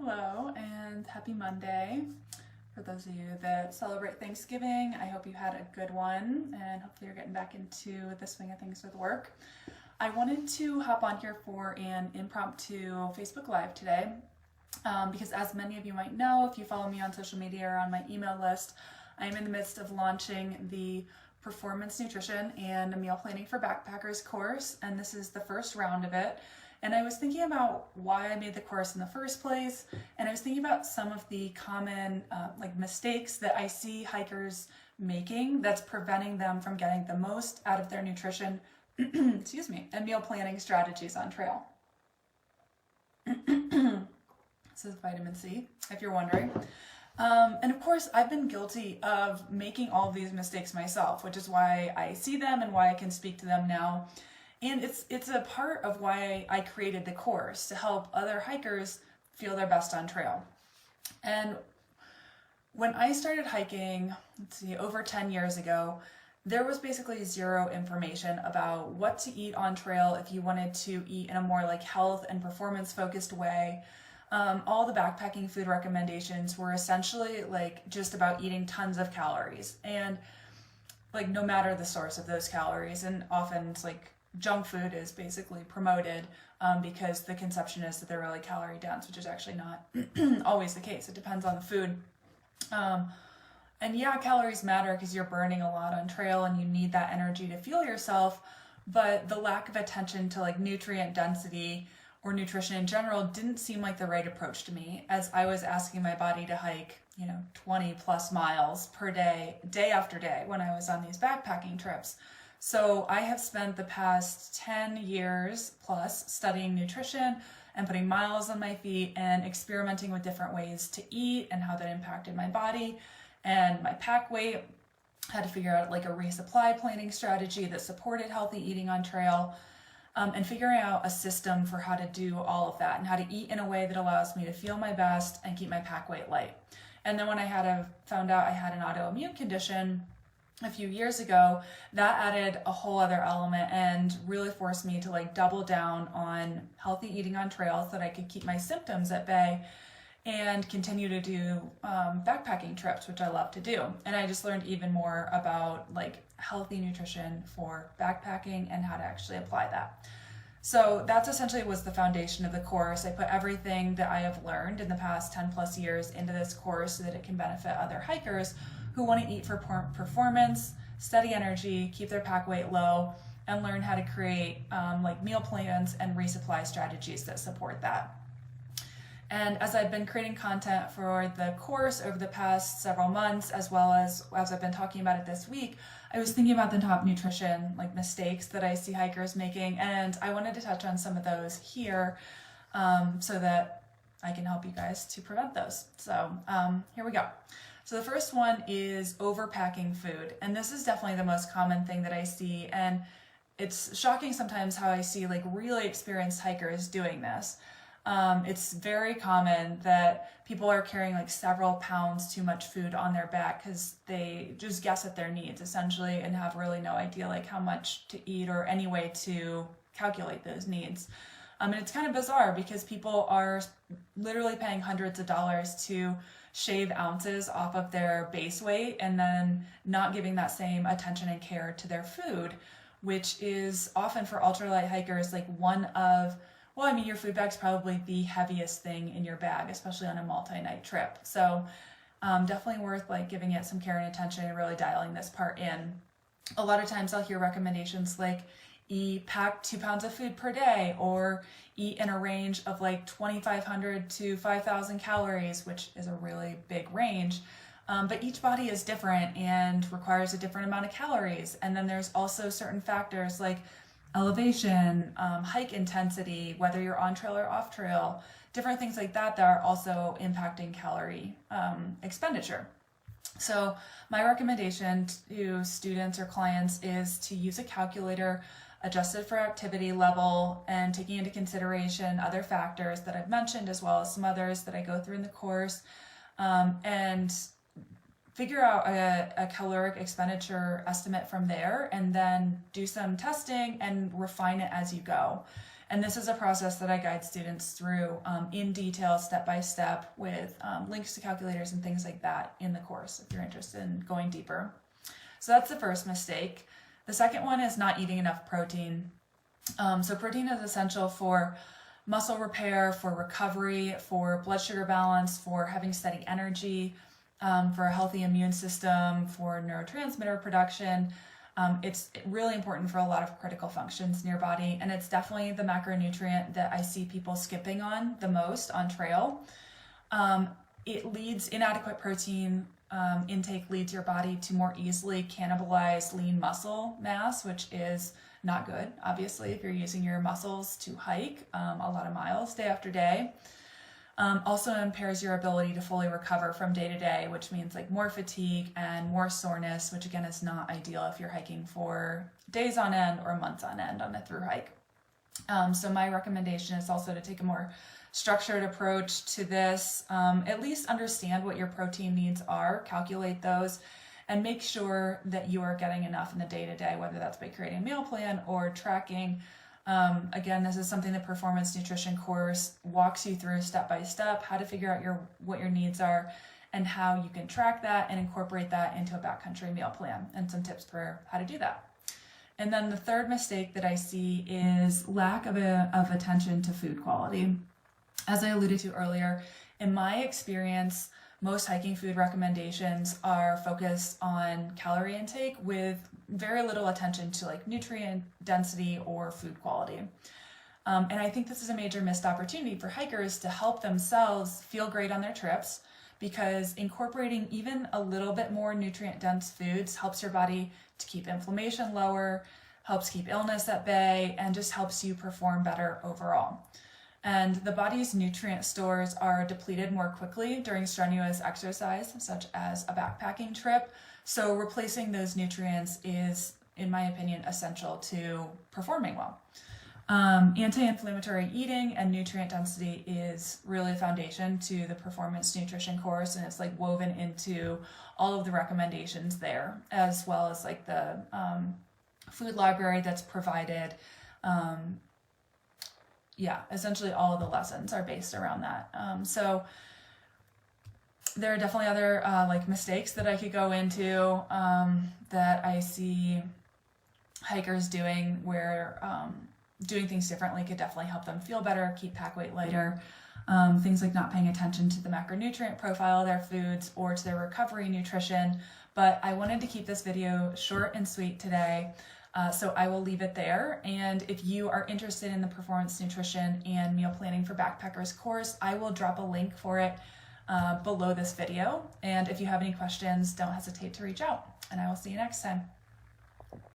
Hello and happy Monday. For those of you that celebrate Thanksgiving, I hope you had a good one and hopefully you're getting back into the swing of things with work. I wanted to hop on here for an impromptu Facebook Live today because as many of you might know, if you follow me on social media or on my email list, I'm in the midst of launching the Performance Nutrition and Meal Planning for Backpackers course, and this is the first round of it. And I was thinking about why I made the course in the first place, and I was thinking about some of the common mistakes that I see hikers making that's preventing them from getting the most out of their nutrition excuse me, and meal planning strategies on trail. This is vitamin C, if you're wondering. And of course, I've been guilty of making all of these mistakes myself, which is why I see them and why I can speak to them now. And it's a part of why I created the course, to help other hikers feel their best on trail. And when I started hiking, over 10 years ago, there was basically zero information about what to eat on trail if you wanted to eat in a more health and performance focused way. All the backpacking food recommendations were essentially just about eating tons of calories, and no matter the source of those calories, and often it's junk food is basically promoted because the conception is that they're really calorie dense, which is actually not always the case. It depends on the food. And yeah, calories matter because you're burning a lot on trail and you need that energy to fuel yourself, but the lack of attention to nutrient density or nutrition in general didn't seem like the right approach to me, as I was asking my body to hike 20 plus miles per day, day after day, when I was on these backpacking trips. So I have spent the past 10 years plus studying nutrition and putting miles on my feet and experimenting with different ways to eat and how that impacted my body and my pack weight. Had to figure out a resupply planning strategy that supported healthy eating on trail, and figuring out a system for how to do all of that and how to eat in a way that allows me to feel my best and keep my pack weight light. And then when I found out I had an autoimmune condition a few years ago, that added a whole other element and really forced me to double down on healthy eating on trail so that I could keep my symptoms at bay and continue to do backpacking trips, which I love to do. And I just learned even more about healthy nutrition for backpacking and how to actually apply that. So that's essentially was the foundation of the course. I put everything that I have learned in the past 10 plus years into this course so that it can benefit other hikers who want to eat for performance, steady energy, keep their pack weight low, and learn how to create meal plans and resupply strategies that support that. And as I've been creating content for the course over the past several months, as well as I've been talking about it this week, I was thinking about the top nutrition mistakes that I see hikers making, and I wanted to touch on some of those here so that I can help you guys to prevent those. So here we go. So the first one is overpacking food, and this is definitely the most common thing that I see, and it's shocking sometimes how I see really experienced hikers doing this. It's very common that people are carrying several pounds too much food on their back because they just guess at their needs essentially and have really no idea how much to eat or any way to calculate those needs. And it's kind of bizarre because people are literally paying hundreds of dollars to shave ounces off of their base weight and then not giving that same attention and care to their food, which is often for ultralight hikers your food bag's probably the heaviest thing in your bag, especially on a multi-night trip. So definitely worth giving it some care and attention and really dialing this part in. A lot of times I'll hear recommendations pack 2 pounds of food per day, or eat in a range of 2,500 to 5,000 calories, which is a really big range. But each body is different and requires a different amount of calories. And then there's also certain factors like elevation, hike intensity, whether you're on trail or off trail, different things like that are also impacting calorie expenditure. So my recommendation to students or clients is to use a calculator adjusted for activity level and taking into consideration other factors that I've mentioned, as well as some others that I go through in the course, and figure out a caloric expenditure estimate from there, and then do some testing and refine it as you go. And this is a process that I guide students through in detail, step by step, with links to calculators and things like that in the course if you're interested in going deeper. So that's the first mistake. The second one is not eating enough protein. So protein is essential for muscle repair, for recovery, for blood sugar balance, for having steady energy, for a healthy immune system, for neurotransmitter production. It's really important for a lot of critical functions in your body, and it's definitely the macronutrient that I see people skipping on the most on trail. Inadequate protein intake leads your body to more easily cannibalize lean muscle mass, which is not good, obviously, if you're using your muscles to hike a lot of miles day after day. Also impairs your ability to fully recover from day to day, which means like more fatigue and more soreness, which again is not ideal if you're hiking for days on end or months on end on a through hike. So my recommendation is also to take a more structured approach to this. At least understand what your protein needs are, calculate those, and make sure that you are getting enough in the day-to-day, whether that's by creating a meal plan or tracking. Again, this is something the Performance Nutrition course walks you through step by step, how to figure out what your needs are and how you can track that and incorporate that into a backcountry meal plan, and some tips for how to do that. And then the third mistake that I see is lack of attention to food quality. As I alluded to earlier, in my experience, most hiking food recommendations are focused on calorie intake with very little attention to like nutrient density or food quality. And I think this is a major missed opportunity for hikers to help themselves feel great on their trips, because incorporating even a little bit more nutrient dense foods helps your body to keep inflammation lower, helps keep illness at bay, and just helps you perform better overall. And the body's nutrient stores are depleted more quickly during strenuous exercise, such as a backpacking trip. So replacing those nutrients is, in my opinion, essential to performing well. Anti-inflammatory eating and nutrient density is really a foundation to the Performance Nutrition course, and it's like woven into all of the recommendations there, as well as like the food library that's provided. Essentially all of the lessons are based around that. So there are definitely other like mistakes that I could go into that I see hikers doing, where doing things differently could definitely help them feel better, keep pack weight lighter. Things like not paying attention to the macronutrient profile of their foods or to their recovery nutrition. But I wanted to keep this video short and sweet today. So I will leave it there. And if you are interested in the Performance Nutrition and Meal Planning for Backpackers course, I will drop a link for it below this video. And if you have any questions, don't hesitate to reach out, and I will see you next time.